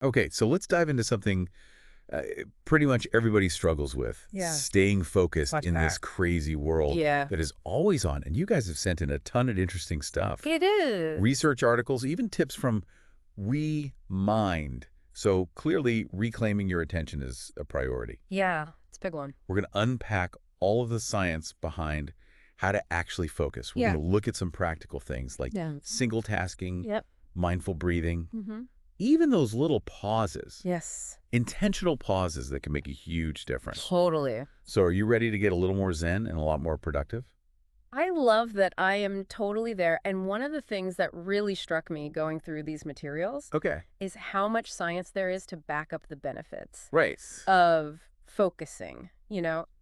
Okay, so let's dive into something uh, pretty much everybody struggles with, Yeah. staying focused Watch in this that. crazy world Yeah. that is always on. And you guys have sent in a ton of interesting stuff. It is. Research articles, even tips from We Mind. So clearly reclaiming your attention is a priority. Yeah. It's a big one. We're going to unpack all of the science behind how to actually focus. We're Yeah. going to look at some practical things like Yeah. single tasking, Yep. mindful breathing, Mm-hmm. even those little pauses, Yes. intentional pauses that can make a huge difference. Totally. So are you ready to get a little more zen and a lot more productive? I love that I am totally there. And one of the things that really struck me going through these materials Okay. is how much science there is to back up the benefits Right. of focusing.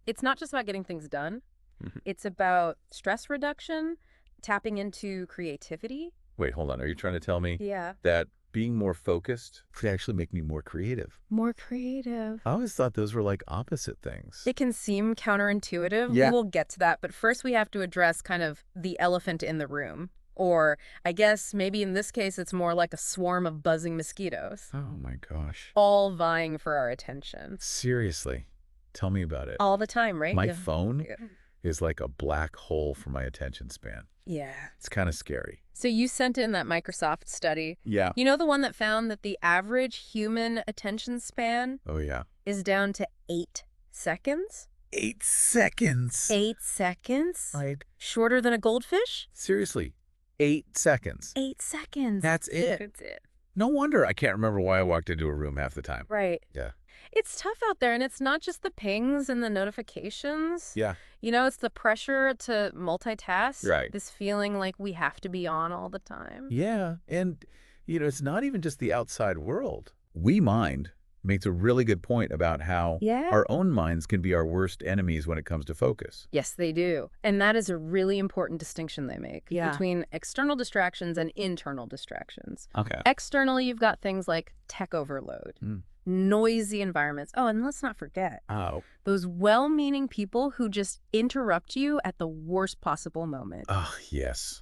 It's not just about getting things done. Mhm. It's about stress reduction, tapping into creativity. Wait, hold on. Are you trying to tell me Yeah. that being more focused could actually make me more creative? More creative. I always thought those were like opposite things. It can seem counterintuitive. Yeah. We'll get to that. But first, we have to address kind of the elephant in the room. Or I guess maybe in this case, it's more like a swarm of buzzing mosquitoes, Oh my gosh. all vying for our attention. Seriously. Tell me about it. All the time, right? My Yeah. phone Yeah. is like a black hole for my attention span. Yeah. It's kind of scary. So you sent in that Microsoft study. Yeah. You know, the one that found that the average human attention span Oh, yeah. is down to 8 seconds? 8 seconds. 8 seconds? Like, Shorter than a goldfish? seriously, 8 seconds. 8 seconds. That's it. That's it. No wonder I can't remember why I walked into a room half the time. Right. Yeah. It's tough out there, and it's not just the pings and the notifications. Yeah. It's the pressure to multitask. Right. This feeling like we have to be on all the time. Yeah. And, it's not even just the outside world. We Mind makes a really good point about how Yeah. our own minds can be our worst enemies when it comes to focus. Yes, they do. And that is a really important distinction they make between external distractions and internal distractions. Okay. Externally, you've got things like tech overload, noisy environments. Oh, and let's not forget Oh. those well-meaning people who just interrupt you at the worst possible moment. Oh, yes.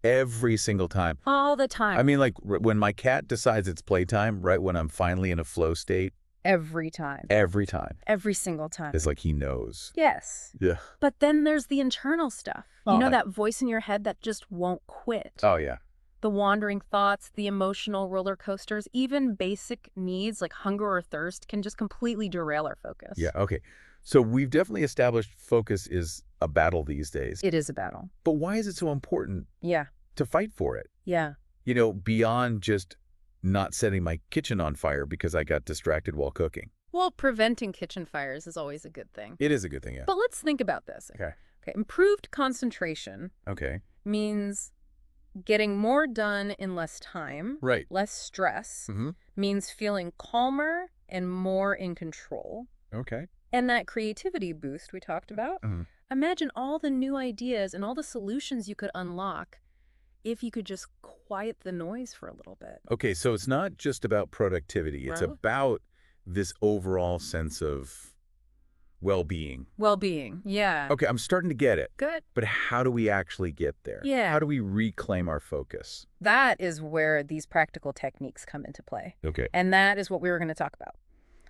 Every single time. All the time. I mean, like when my cat decides it's playtime, right when I'm finally in a flow state, Every time. every time, Every single time. it's like he knows. Yes. Yeah. But then there's the internal stuff. Oh, That voice in your head that just won't quit. Oh, yeah. The wandering thoughts, the emotional roller coasters, even basic needs like hunger or thirst can just completely derail our focus. Yeah. Okay. So we've definitely established focus is a battle these days. It is a battle. But why is it so important Yeah. to fight for it? Yeah. Beyond just not setting my kitchen on fire because I got distracted while cooking. Well, preventing kitchen fires is always a good thing. It is a good thing, yeah. But let's think about this. Okay. Okay. Improved concentration Okay. means getting more done in less time, Right. less stress, Mm-hmm. means feeling calmer and more in control. Okay. And that creativity boost we talked about, imagine all the new ideas and all the solutions you could unlock if you could just quiet the noise for a little bit. Okay, so it's not just about productivity. It's Well- about this overall sense of well-being. Well-being, yeah. Okay, I'm starting to get it. Good. But how do we actually get there? Yeah. How do we reclaim our focus? That is where these practical techniques come into play. Okay. And that is what we were going to talk about.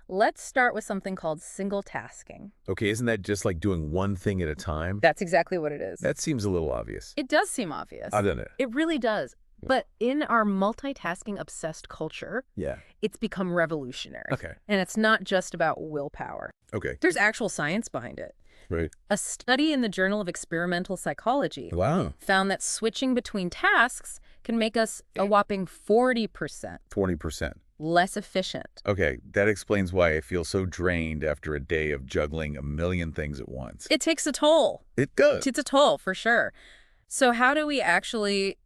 Let's start with something called single tasking. Okay, isn't that just like doing one thing at a time? That's exactly what it is. That seems a little obvious. It does seem obvious. I've done it. It really does. But in our multitasking-obsessed culture, Yeah. it's become revolutionary. Okay. And it's not just about willpower. Okay. There's actual science behind it. Right. A study in the Journal of Experimental Psychology Wow. found that switching between tasks can make us a whopping 40% 20%. less efficient. Okay, that explains why I feel so drained after a day of juggling a million things at once. It takes a toll. It does. It's a toll, for sure. So how do we actually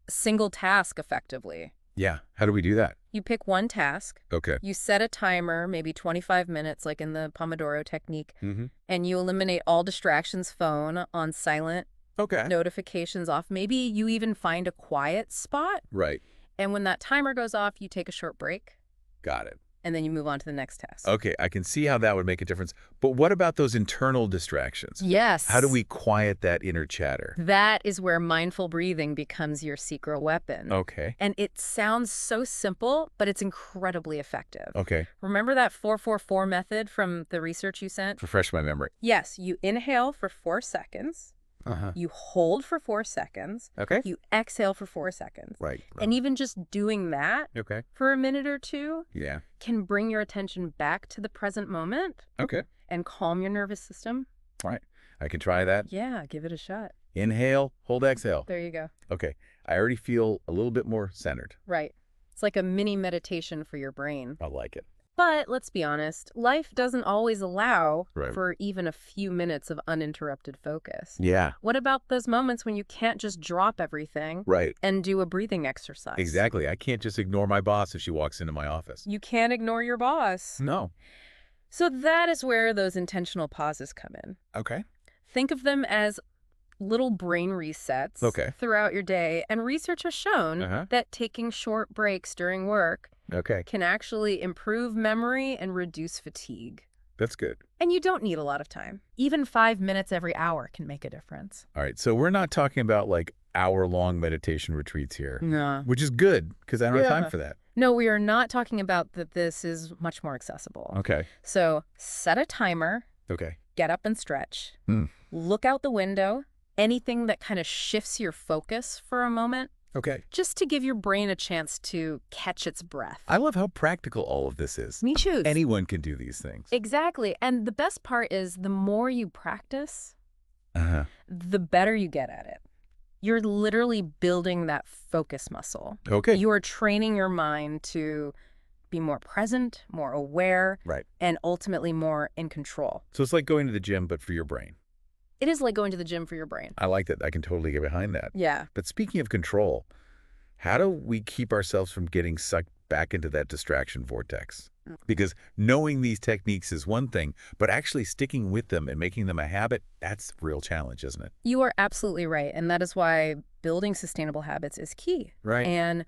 single task effectively? Yeah. How do we do that? You pick one task, Okay. you set a timer, maybe 25 minutes, like in the Pomodoro technique, Mm-hmm. and you eliminate all distractions, phone on silent, Okay. notifications off. Maybe you even find a quiet spot. Right. And when that timer goes off, you take a short break. Got it. and then you move on to the next task. Okay, I can see how that would make a difference. But what about those internal distractions? How do Yes. we quiet that inner chatter? That is where mindful breathing becomes your secret weapon. Okay. And it sounds so simple, but it's incredibly effective. Okay. Remember that 4-4-4 method from the research you sent? Refresh my memory. Yes, you inhale for 4 seconds, Uh-huh. you hold for 4 seconds, Okay. you exhale for 4 seconds. Right. And even just doing that Okay. for a minute or two Yeah. can bring your attention back to the present moment Okay. and calm your nervous system. All right. I can try that. Yeah, give it a shot. Inhale, hold, exhale. There you go. Okay. I already feel a little bit more centered. Right. It's like a mini meditation for your brain. I like it. But let's be honest, life doesn't always allow Right. for even a few minutes of uninterrupted focus. Yeah. What about those moments when you can't just drop everything Right. and do a breathing exercise? Exactly. I can't just ignore my boss if she walks into my office. You can't ignore your boss. No. So that is where those intentional pauses come in. Okay. Think of them as little brain resets Okay. throughout your day. And research has shown Uh-huh. that taking short breaks during work Okay. can actually improve memory and reduce fatigue. That's good. And you don't need a lot of time. Even 5 minutes every hour can make a difference. All right. So we're not talking about like hour-long meditation retreats here, No. which is good because I don't have Yeah. time for that. No, we are not talking about that. This is much more accessible. Okay. So set a timer, Okay. get up and stretch, Mm. look out the window, anything that kind of shifts your focus for a moment, Okay. just to give your brain a chance to catch its breath. I love how practical all of this is. Me too. Anyone can do these things. Exactly. And the best part is the more you practice, Uh-huh. the better you get at it. You're literally building that focus muscle. Okay. You are training your mind to be more present, more aware, Right. and ultimately more in control. So it's like going to the gym, but for your brain. It is like going to the gym for your brain. I like that. I can totally get behind that. Yeah. But speaking of control, how do we keep ourselves from getting sucked back into that distraction vortex? Because knowing these techniques is one thing, but actually sticking with them and making them a habit, that's a real challenge, isn't it? You are absolutely right. And that is why building sustainable habits is key. Right. And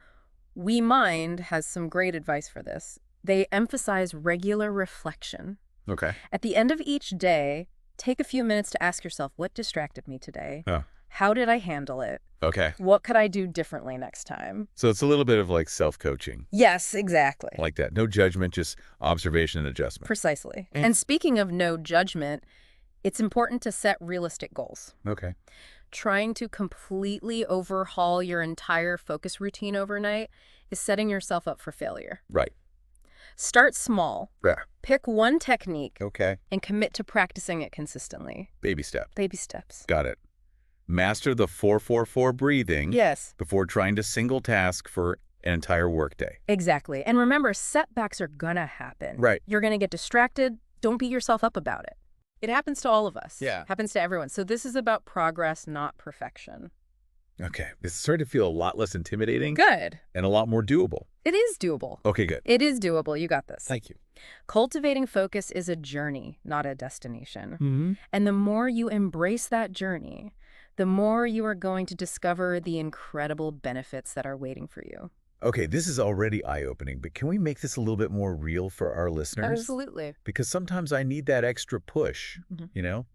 We Mind has some great advice for this. They emphasize regular reflection. Okay. At the end of each day, take a few minutes to ask yourself, what distracted me today? Oh. How did I handle it? Okay. What could I do differently next time? So it's a little bit of like self-coaching. Yes, exactly. Like that. No judgment, just observation and adjustment. Precisely. And- And speaking of no judgment, it's important to set realistic goals. Okay. Trying to completely overhaul your entire focus routine overnight is setting yourself up for failure. Right. Start small. Yeah. Pick one technique Okay. and commit to practicing it consistently. Baby step. Baby steps. Got it. Master the 4-4-4 breathing Yes, before trying to single task for an entire workday. exactly. And remember, setbacks are gonna happen. Right. You're gonna get distracted. Don't beat yourself up about it. It happens to all of us. Yeah. Happens to everyone. So this is about progress, not perfection. Okay. This is starting to feel a lot less intimidating Good. and a lot more doable. It is doable. Okay, good. It is doable. You got this. Thank you. Cultivating focus is a journey, not a destination. Mm-hmm. And the more you embrace that journey, the more you are going to discover the incredible benefits that are waiting for you. Okay, this is already eye-opening, but can we make this a little bit more real for our listeners? Absolutely. Because sometimes I need that extra push, Mhm. you know?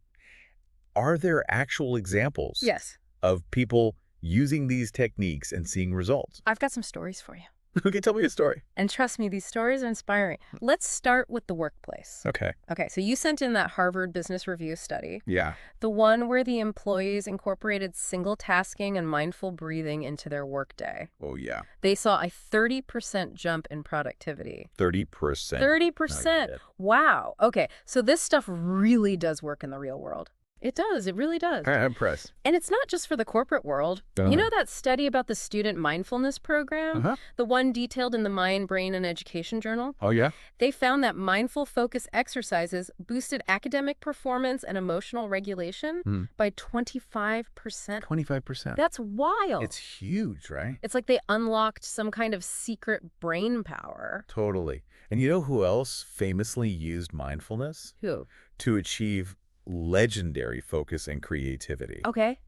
Are there actual examples Yes. of people using these techniques and seeing results? I've got some stories for you. Okay, tell me a story. And trust me, these stories are inspiring. Let's start with the workplace. Okay. Okay, so you sent in that Harvard Business Review study, Yeah. the one where the employees incorporated single tasking and mindful breathing into their workday. Oh, yeah. They saw a 30% jump in productivity. 30%. 30%. Oh, yeah. Wow. Okay, so this stuff really does work in the real world. It does. It really does. I'm impressed. And it's not just for the corporate world. Uh-huh. You know that study about the student mindfulness program? Uh-huh. The one detailed in the Mind, Brain, and Education Journal? Oh, yeah? They found that mindful focus exercises boosted academic performance and emotional regulation by 25%. 25%. That's wild. It's huge, right? It's like they unlocked some kind of secret brain power. Totally. And you know who else famously used mindfulness Who? to achieve legendary focus and creativity? Okay.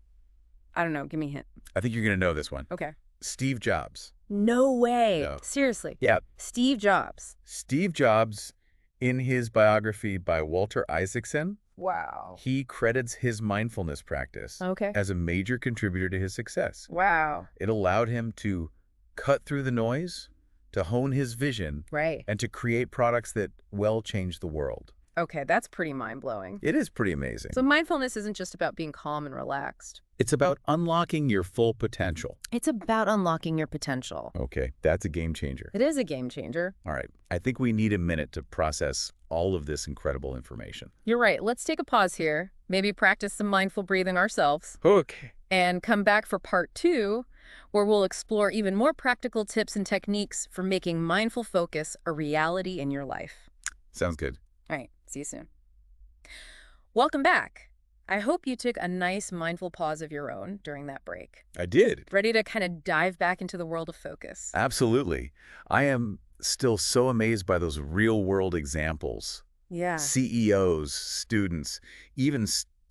I don't know. Give me a hint. I think you're going to know this one. Okay. Steve Jobs. No way. No. Seriously. Yeah. Steve Jobs. Steve Jobs, in his biography by Walter Isaacson, Wow. he credits his mindfulness practice Okay. as a major contributor to his success. Wow. It allowed him to cut through the noise, to hone his vision, Right. and to create products that well changed the world. Okay, that's pretty mind-blowing. It is pretty amazing. So mindfulness isn't just about being calm and relaxed. It's about unlocking your full potential. It's about unlocking your potential. Okay, that's a game changer. It is a game changer. All right, I think we need a minute to process all of this incredible information. You're right. Let's take a pause here, maybe practice some mindful breathing ourselves, Okay. and come back for part 2, where we'll explore even more practical tips and techniques for making mindful focus a reality in your life. Sounds good. All right, see you soon. Welcome back. I hope you took a nice mindful pause of your own during that break. I did. Ready to kind of dive back into the world of focus. Absolutely. I am still so amazed by those real-world examples. Yeah. CEOs, students, even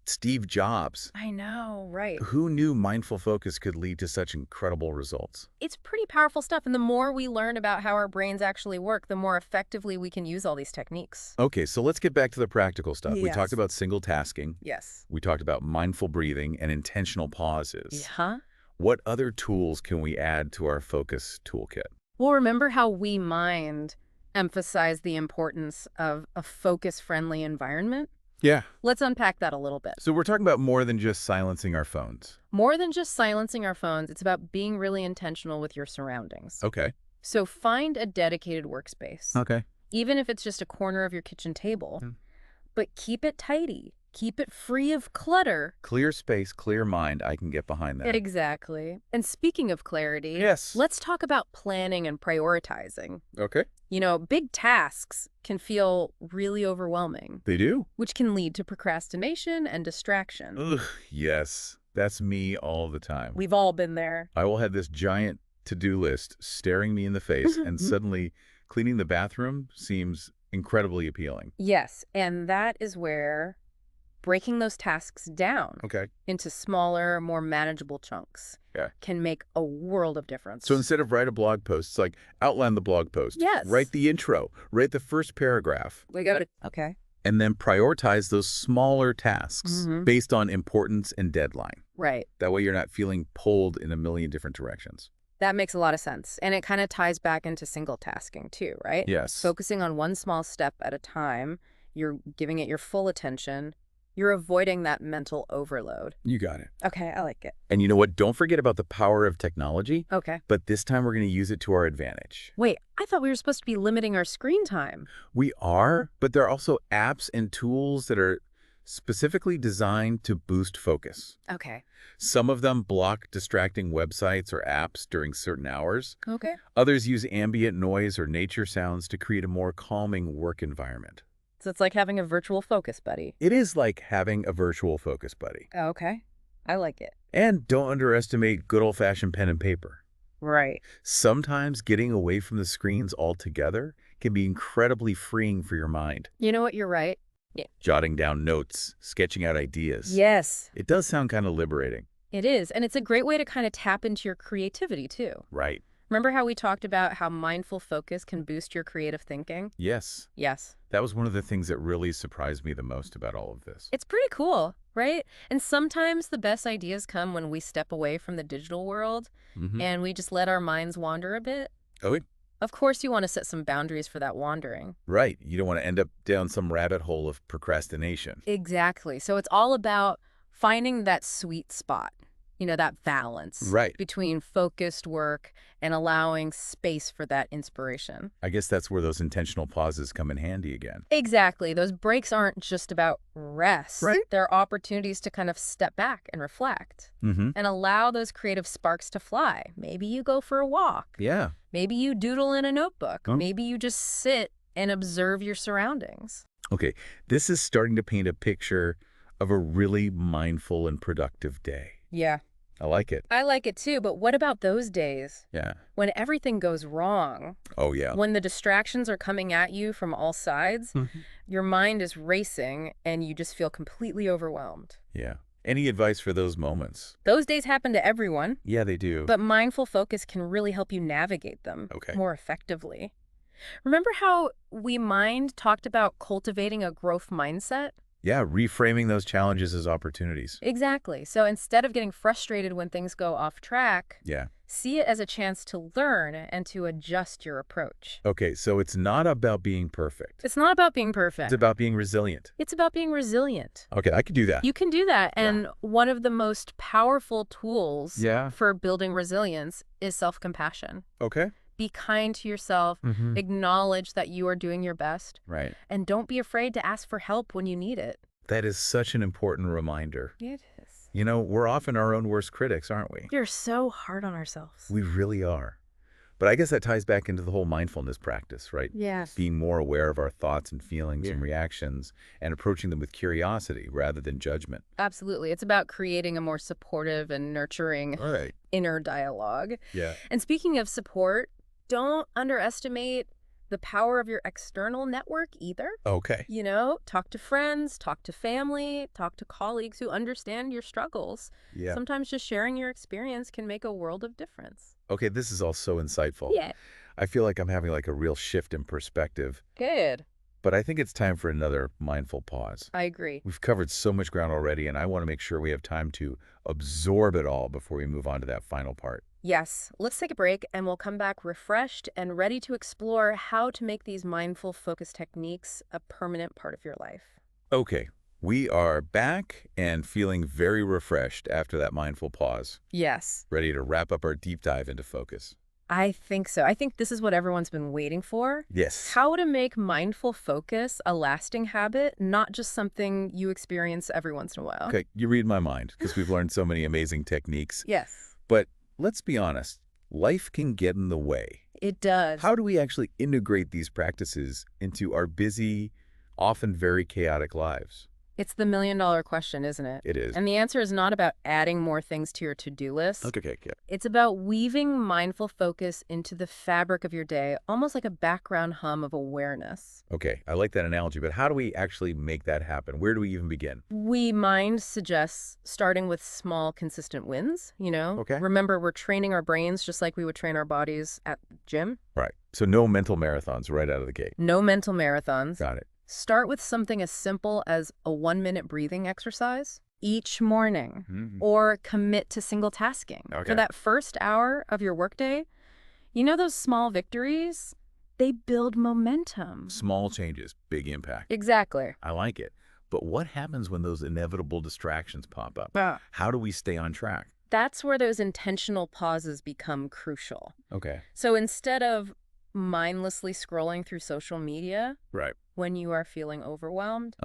Steve Jobs. I know, right. Who knew mindful focus could lead to such incredible results? It's pretty powerful stuff, and the more we learn about how our brains actually work, the more effectively we can use all these techniques. Okay, so let's get back to the practical stuff. We Yes. talked about single tasking. Yes. We talked about mindful breathing and intentional pauses. Huh? What other tools can we add to our focus toolkit? Well, remember how We Mind emphasized the importance of a focus-friendly environment? Yeah. Let's unpack that a little bit. So we're talking about more than just silencing our phones. More than just silencing our phones, it's about being really intentional with your surroundings. Okay. So find a dedicated workspace, Okay. even if it's just a corner of your kitchen table, but keep it tidy. Keep it free of clutter. Clear space, clear mind. I can get behind that. Exactly. And speaking of clarity, Yes. let's talk about planning and prioritizing. Okay. You know, big tasks can feel really overwhelming, They do? which can lead to procrastination and distraction. Ugh, yes. That's me all the time. We've all been there. I will have this giant to-do list staring me in the face, and suddenly cleaning the bathroom seems incredibly appealing. Yes, and that is where breaking those tasks down Okay. into smaller, more manageable chunks can make a world of difference. So instead of write a blog post, it's like outline the blog post. Yes. Write the intro. Write the first paragraph. We got it. Okay. And then prioritize those smaller tasks based on importance and deadline. Right. That way you're not feeling pulled in a million different directions. That makes a lot of sense. And it kind of ties back into single tasking too, right? Yes. Focusing on one small step at a time, you're giving it your full attention. You're avoiding that mental overload. You got it. Okay, I like it. And you know what? Don't forget about the power of technology. Okay. But this time we're going to use it to our advantage. Wait, I thought we were supposed to be limiting our screen time. We are, but there are also apps and tools that are specifically designed to boost focus. Okay. Some of them block distracting websites or apps during certain hours. Okay. Others use ambient noise or nature sounds to create a more calming work environment. So it's like having a virtual focus buddy. It is like having a virtual focus buddy. Okay. I like it. And don't underestimate good old-fashioned pen and paper. Right. Sometimes getting away from the screens altogether can be incredibly freeing for your mind. You know what? You're right. Yeah. Jotting down notes, sketching out ideas. Yes, It does sound kind of liberating. it is. And it's a great way to kind of tap into your creativity too. Right. Remember how we talked about how mindful focus can boost your creative thinking? Yes. Yes. That was one of the things that really surprised me the most about all of this. It's pretty cool, right? And sometimes the best ideas come when we step away from the digital world and we just let our minds wander a bit. Oh, Of course, you want to set some boundaries for that wandering. right. You don't want to end up down some rabbit hole of procrastination. Exactly. So it's all about finding that sweet spot, you know, that balance Right. between focused work and allowing space for that inspiration. I guess that's where those intentional pauses come in handy again. Exactly. Those breaks aren't just about rest. Right. They're opportunities to kind of step back and reflect and allow those creative sparks to fly. Maybe you go for a walk. Yeah. Maybe you doodle in a notebook. Huh? Maybe you just sit and observe your surroundings. Okay. This is starting to paint a picture of a really mindful and productive day. Yeah. I like it. I like it too, but what about those days Yeah. when everything goes wrong? Oh, yeah. When the distractions are coming at you from all sides, your mind is racing and you just feel completely overwhelmed. Yeah. Any advice for those moments? Those days happen to everyone, Yeah, they do. but mindful focus can really help you navigate them Okay. more effectively. Remember how Mind talked about cultivating a growth mindset? Yeah, reframing those challenges as opportunities. Exactly. So instead of getting frustrated when things go off track, Yeah. see it as a chance to learn and to adjust your approach. Okay, so it's not about being perfect. It's not about being It's perfect. about being resilient. It's about being resilient. Okay, I could do that. You can do that. Yeah. And one of the most powerful tools Yeah. for building resilience is self-compassion. Okay. Be kind to yourself, acknowledge that you are doing your best, Right. and don't be afraid to ask for help when you need it. That is such an important reminder. It is. You know, we're often our own worst critics, aren't we? We're so hard on ourselves. We really are. But I guess that ties back into the whole mindfulness practice, right? Yes. Being more aware of our thoughts and feelings and reactions and approaching them with curiosity rather than judgment. Absolutely. It's about creating a more supportive and nurturing All right. inner dialogue. Yeah. And speaking of support, don't underestimate the power of your external network either. Okay. You know, talk to friends, talk to family, talk to colleagues who understand your struggles. Yeah. Sometimes just sharing your experience can make a world of difference. Okay, this is all so insightful. Yeah. I feel like I'm having like a real shift in perspective, Good. but I think it's time for another mindful pause. I agree. We've covered so much ground already, and I want to make sure we have time to absorb it all before we move on to that final part. Yes, let's take a break and we'll come back refreshed and ready to explore how to make these mindful focus techniques a permanent part of your life. Okay, we are back and feeling very refreshed after that mindful pause, Yes, ready to wrap up our deep dive into focus. I think so. I think this is what everyone's been waiting for. Yes. How to make mindful focus a lasting habit, not just something you experience every once in a while. Okay, you read my mind because we've learned so many amazing techniques. Yes, But let's be honest, life can get in the way. it does. How do we actually integrate these practices into our busy, often very chaotic lives? It's the million-dollar question, isn't it? It is. And the answer is not about adding more things to your to-do list. Okay. It's about weaving mindful focus into the fabric of your day, almost like a background hum of awareness. Okay, I like that analogy, but how do we actually make that happen? Where do we even begin? Mind suggests starting with small, consistent wins, you know? Okay. Remember, we're training our brains just like we would train our bodies at the gym. Right. So no mental marathons right out of the gate. No mental marathons. Got it. Start with something as simple as a 1-minute breathing exercise each morning, or commit to single tasking. Okay. For that first hour of your workday, you know those small victories? They build momentum. Small changes, big impact. Exactly. I like it. But what happens when those inevitable distractions pop up? Ah. How do we stay on track? That's where those intentional pauses become crucial. Okay. So instead of mindlessly scrolling through social media Right. when you are feeling overwhelmed,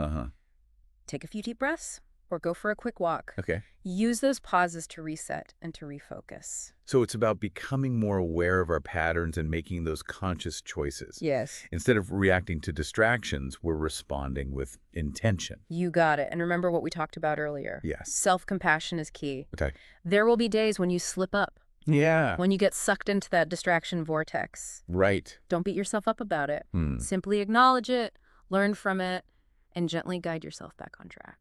take a few deep breaths or go for a quick walk. Okay. Use those pauses to reset and to refocus. So it's about becoming more aware of our patterns and making those conscious choices. Yes. Instead of reacting to distractions, we're responding with intention. You got it. And remember what we talked about earlier. Yes. Self-compassion is key. Okay. There will be days when you slip up, Yeah. when you get sucked into that distraction vortex. Right. Don't beat yourself up about it. Simply acknowledge it, learn from it, and gently guide yourself back on track.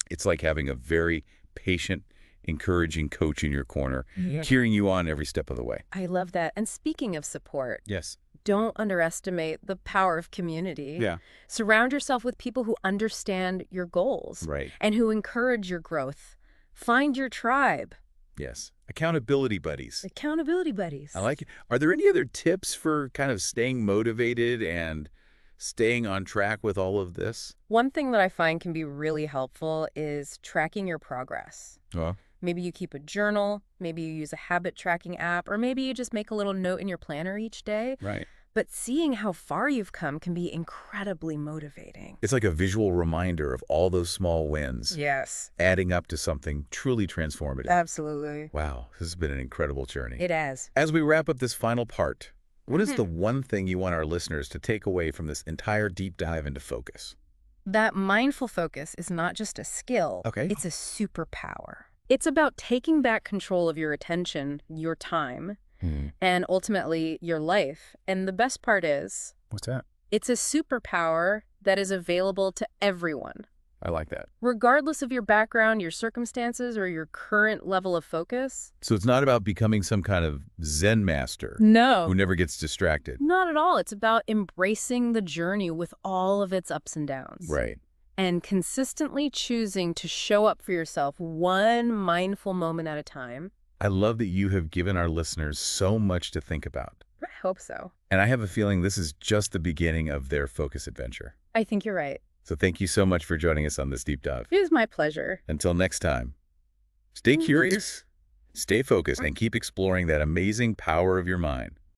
It's like having a very patient, encouraging coach in your corner, cheering you on every step of the way. I love that. And speaking of support, Yes. don't underestimate the power of community. Yeah. Surround yourself with people who understand your goals Right. and who encourage your growth. Find your tribe. Yes. Accountability buddies. Accountability buddies. I like it. Are there any other tips for kind of staying motivated and staying on track with all of this? One thing that I find can be really helpful is tracking your progress. Well, Maybe you keep a journal, maybe you use a habit tracking app, or maybe you just make a little note in your planner each day. right. But seeing how far you've come can be incredibly motivating. It's like a visual reminder of all those small wins Yes, adding up to something truly transformative. absolutely. Wow, this has been an incredible journey. It has. As we wrap up this final part, what is the one thing you want our listeners to take away from this entire deep dive into focus? That mindful focus is not just a skill. Okay. It's a superpower. It's about taking back control of your attention, your time, and ultimately your life. And the best part is, What's that? it's a superpower that is available to everyone. I like that. regardless of your background, your circumstances, or your current level of focus. So it's not about becoming some kind of Zen master No, who never gets distracted. not at all. It's about embracing the journey with all of its ups and downs. Right. And consistently choosing to show up for yourself one mindful moment at a time. I love that you have given our listeners so much to think about. I hope so. And I have a feeling this is just the beginning of their focus adventure. I think you're right. So thank you so much for joining us on this deep dive. It was my pleasure. Until next time, stay curious, stay focused, and keep exploring that amazing power of your mind.